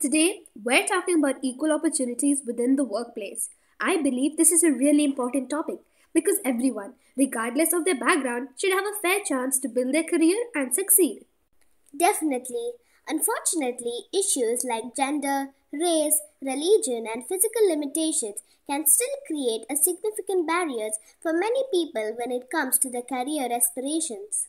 Today, we're talking about equal opportunities within the workplace. I believe this is a really important topic because everyone, regardless of their background, should have a fair chance to build their career and succeed. Definitely. Unfortunately, issues like gender, race, religion, and physical limitations can still create a significant barriers for many people when it comes to their career aspirations.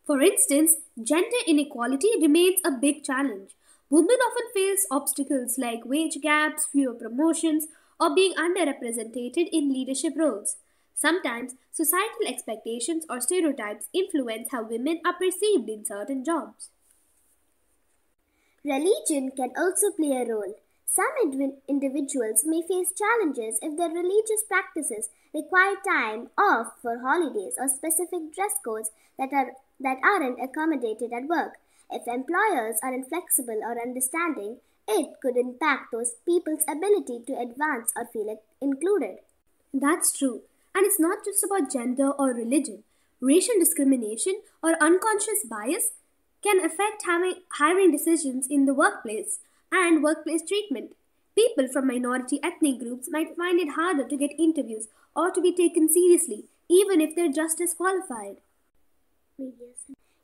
For instance, gender inequality remains a big challenge. Women often face obstacles like wage gaps, fewer promotions, or being underrepresented in leadership roles. Sometimes, societal expectations or stereotypes influence how women are perceived in certain jobs. Religion can also play a role. Some individuals may face challenges if their religious practices require time off for holidays or specific dress codes that aren't accommodated at work. If employers are inflexible or understanding, it could impact those people's ability to advance or feel included. That's true. And it's not just about gender or religion. Racial discrimination or unconscious bias can affect hiring decisions in the workplace and workplace treatment. People from minority ethnic groups might find it harder to get interviews or to be taken seriously, even if they're just as qualified.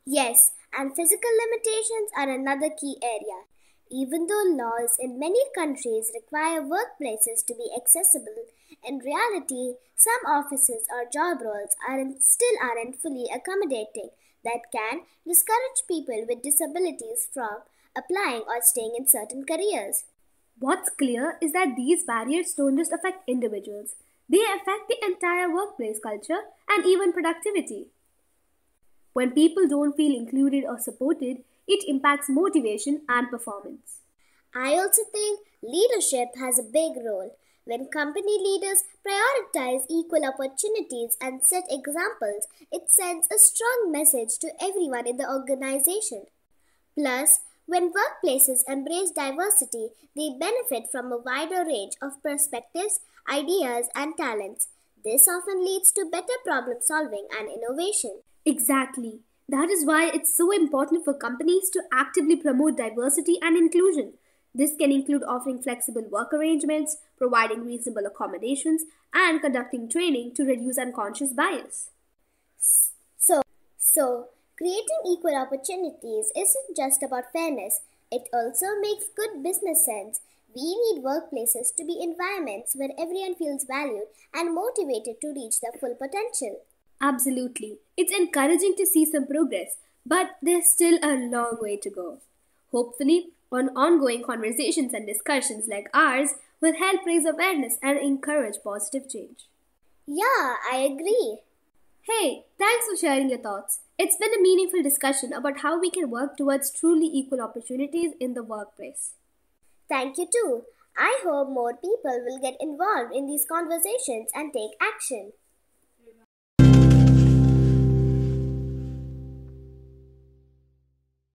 Yes, and physical limitations are another key area. Even though laws in many countries require workplaces to be accessible, in reality, some offices or job roles still aren't fully accommodating. That can discourage people with disabilities from applying or staying in certain careers. What's clear is that these barriers don't just affect individuals, they affect the entire workplace culture and even productivity. When people don't feel included or supported, it impacts motivation and performance. I also think leadership has a big role. When company leaders prioritize equal opportunities and set examples, it sends a strong message to everyone in the organization. Plus, when workplaces embrace diversity, they benefit from a wider range of perspectives, ideas, and talents. This often leads to better problem solving and innovation. Exactly. That is why it's so important for companies to actively promote diversity and inclusion. This can include offering flexible work arrangements, providing reasonable accommodations, and conducting training to reduce unconscious bias. So, creating equal opportunities isn't just about fairness, it also makes good business sense. We need workplaces to be environments where everyone feels valued and motivated to reach their full potential. Absolutely. It's encouraging to see some progress, but there's still a long way to go. Hopefully, ongoing conversations and discussions like ours will help raise awareness and encourage positive change. Yeah, I agree. Hey, thanks for sharing your thoughts. It's been a meaningful discussion about how we can work towards truly equal opportunities in the workplace. Thank you too. I hope more people will get involved in these conversations and take action.